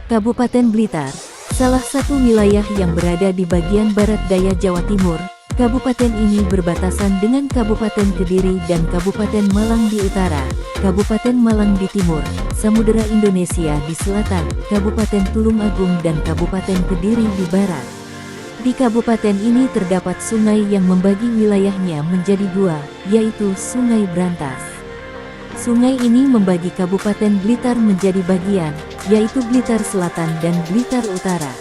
Kabupaten Blitar, salah satu wilayah yang berada di bagian barat daya Jawa Timur. Kabupaten ini berbatasan dengan Kabupaten Kediri dan Kabupaten Malang di utara, Kabupaten Malang di timur, Samudera Indonesia di selatan, Kabupaten Tulungagung dan Kabupaten Kediri di barat. Di kabupaten ini terdapat sungai yang membagi wilayahnya menjadi dua, yaitu Sungai Brantas. Sungai ini membagi Kabupaten Blitar menjadi bagian, yaitu Blitar Selatan dan Blitar Utara.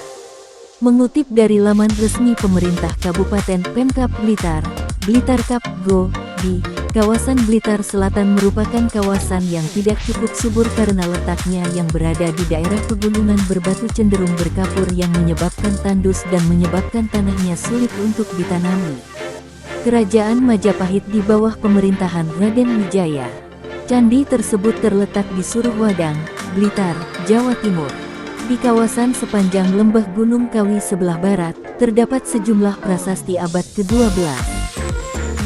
Mengutip dari laman resmi pemerintah Kabupaten Pemkab Blitar, Blitar.Kap.Go, di kawasan Blitar Selatan merupakan kawasan yang tidak cukup subur karena letaknya yang berada di daerah pegunungan berbatu cenderung berkapur yang menyebabkan tandus dan menyebabkan tanahnya sulit untuk ditanami. Kerajaan Majapahit di bawah pemerintahan Raden Wijaya. Candi tersebut terletak di Suruhwadang, Blitar, Jawa Timur. Di kawasan sepanjang lembah Gunung Kawi sebelah barat, terdapat sejumlah prasasti abad ke-12.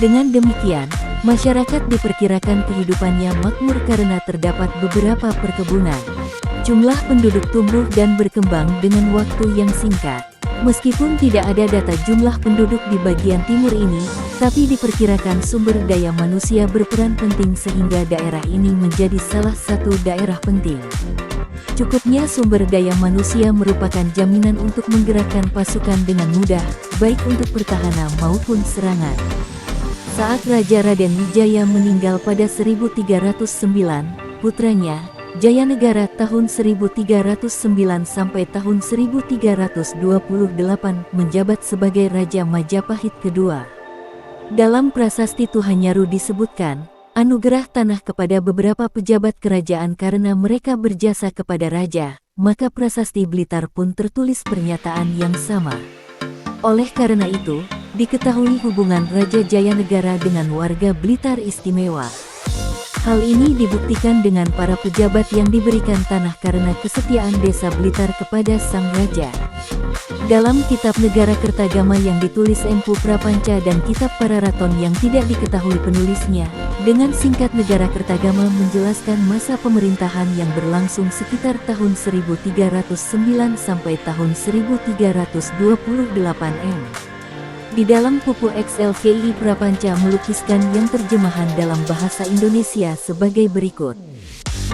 Dengan demikian, masyarakat diperkirakan kehidupannya makmur karena terdapat beberapa perkebunan. Jumlah penduduk tumbuh dan berkembang dengan waktu yang singkat. Meskipun tidak ada data jumlah penduduk di bagian timur ini, tapi diperkirakan sumber daya manusia berperan penting sehingga daerah ini menjadi salah satu daerah penting. Cukupnya sumber daya manusia merupakan jaminan untuk menggerakkan pasukan dengan mudah, baik untuk pertahanan maupun serangan. Saat Raja Raden Wijaya meninggal pada 1309, putranya, Jayanegara tahun 1309 sampai tahun 1328 menjabat sebagai Raja Majapahit kedua. Dalam prasasti Tuhanyaru disebutkan, anugerah tanah kepada beberapa pejabat kerajaan karena mereka berjasa kepada raja, maka prasasti Blitar pun tertulis pernyataan yang sama. Oleh karena itu, diketahui hubungan Raja Jayanegara dengan warga Blitar istimewa. Hal ini dibuktikan dengan para pejabat yang diberikan tanah karena kesetiaan desa Blitar kepada sang raja. Dalam kitab Negara Kertagama yang ditulis Empu Prapanca dan kitab Pararaton yang tidak diketahui penulisnya, dengan singkat Negara Kertagama menjelaskan masa pemerintahan yang berlangsung sekitar tahun 1309 sampai tahun 1328 M. Di dalam buku XLKI Prapanca melukiskan yang terjemahan dalam bahasa Indonesia sebagai berikut.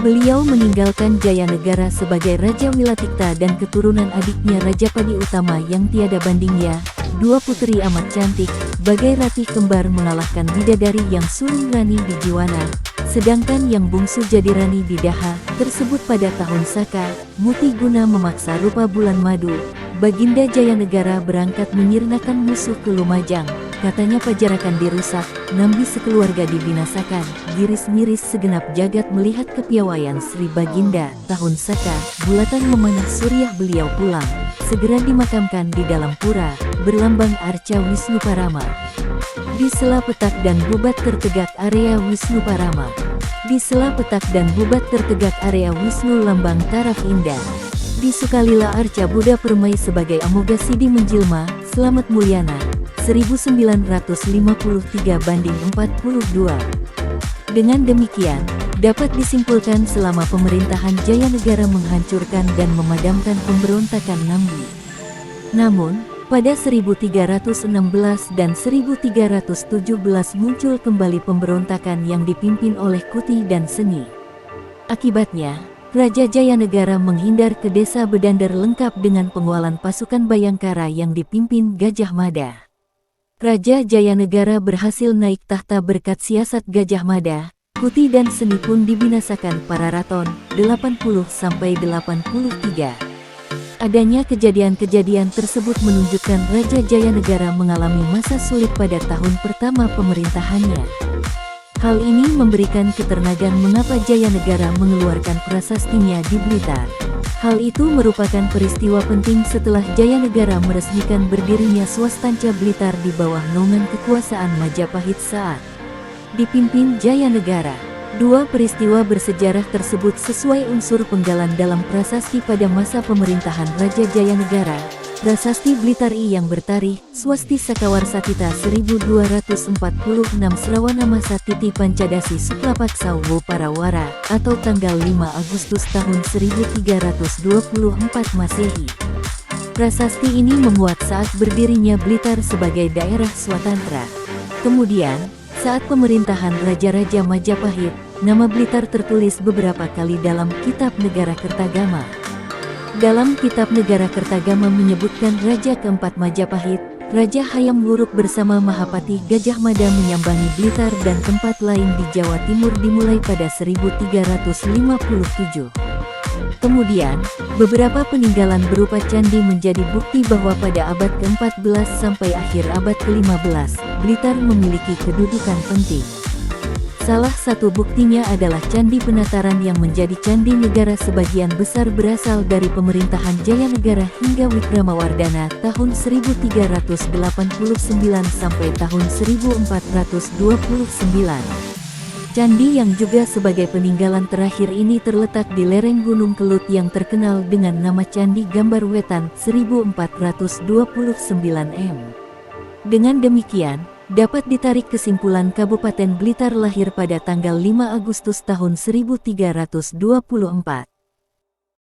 Beliau meninggalkan Jayanegara sebagai Raja Wilatikta dan keturunan adiknya Rajapadi Utama yang tiada bandingnya, dua putri amat cantik, bagai ratih kembar mengalahkan bidadari yang sulung Rani di Jiwana, sedangkan yang bungsu jadi Rani di Daha, tersebut pada tahun Saka, Muti guna memaksa rupa bulan madu. Baginda Jayanegara berangkat menyirnakan musuh ke Lumajang, katanya pajarakan dirusak, Nambi sekeluarga dibinasakan, giris-miris segenap jagat melihat kepiawaian Sri Baginda, tahun Saka, bulatan memanah Suryah beliau pulang, segera dimakamkan di dalam pura, berlambang arca Wisnuparama. Di sela petak dan bubat tertegak area Wisnuparama. Di sela petak dan bubat tertegak area Wisnu lambang taraf indah. Di Sukalila Arca Buddha Permai sebagai Amoga Sidi Menjilma, Selamat Mulyana, 1953 banding 42. Dengan demikian, dapat disimpulkan selama pemerintahan Jayanegara menghancurkan dan memadamkan pemberontakan Nambi. Namun, pada 1316 dan 1317 muncul kembali pemberontakan yang dipimpin oleh Kuti dan Seni. Akibatnya, Raja Jayanegara menghindar ke desa Bedandar lengkap dengan pengualan pasukan Bayangkara yang dipimpin Gajah Mada. Raja Jayanegara berhasil naik tahta berkat siasat Gajah Mada, Kuti dan Seni pun dibinasakan Pararaton, 80-83. Adanya kejadian-kejadian tersebut menunjukkan Raja Jayanegara mengalami masa sulit pada tahun pertama pemerintahannya. Hal ini memberikan keterangan mengapa Jayanegara mengeluarkan prasastinya di Blitar. Hal itu merupakan peristiwa penting setelah Jayanegara meresmikan berdirinya Swastanca Blitar di bawah naungan kekuasaan Majapahit saat dipimpin Jayanegara. Dua peristiwa bersejarah tersebut sesuai unsur penggalan dalam prasasti pada masa pemerintahan Raja Jayanegara, Prasasti Blitar I yang bertarikh Swasti Sakawarsatita 1246 Srawanama Satiti Pancadasi Suklapak Sawo Parawara atau tanggal 5 Agustus tahun 1324 Masehi. Prasasti ini memuat saat berdirinya Blitar sebagai daerah swatantra. Kemudian, saat pemerintahan Raja-Raja Majapahit, nama Blitar tertulis beberapa kali dalam Kitab Negara Kertagama. Dalam Kitab Negara Kertagama menyebutkan Raja keempat Majapahit, Raja Hayam Wuruk bersama Mahapati Gajah Mada menyambangi Blitar dan tempat lain di Jawa Timur dimulai pada 1357. Kemudian, beberapa peninggalan berupa candi menjadi bukti bahwa pada abad ke-14 sampai akhir abad ke-15, Blitar memiliki kedudukan penting. Salah satu buktinya adalah Candi Penataran yang menjadi candi negara sebagian besar berasal dari pemerintahan Jayanegara hingga Wikramawardhana tahun 1389 sampai tahun 1429. Candi yang juga sebagai peninggalan terakhir ini terletak di lereng Gunung Kelut yang terkenal dengan nama Candi Gambar Wetan 1429 m. Dengan demikian, dapat ditarik kesimpulan Kabupaten Blitar lahir pada tanggal 5 Agustus tahun 1324.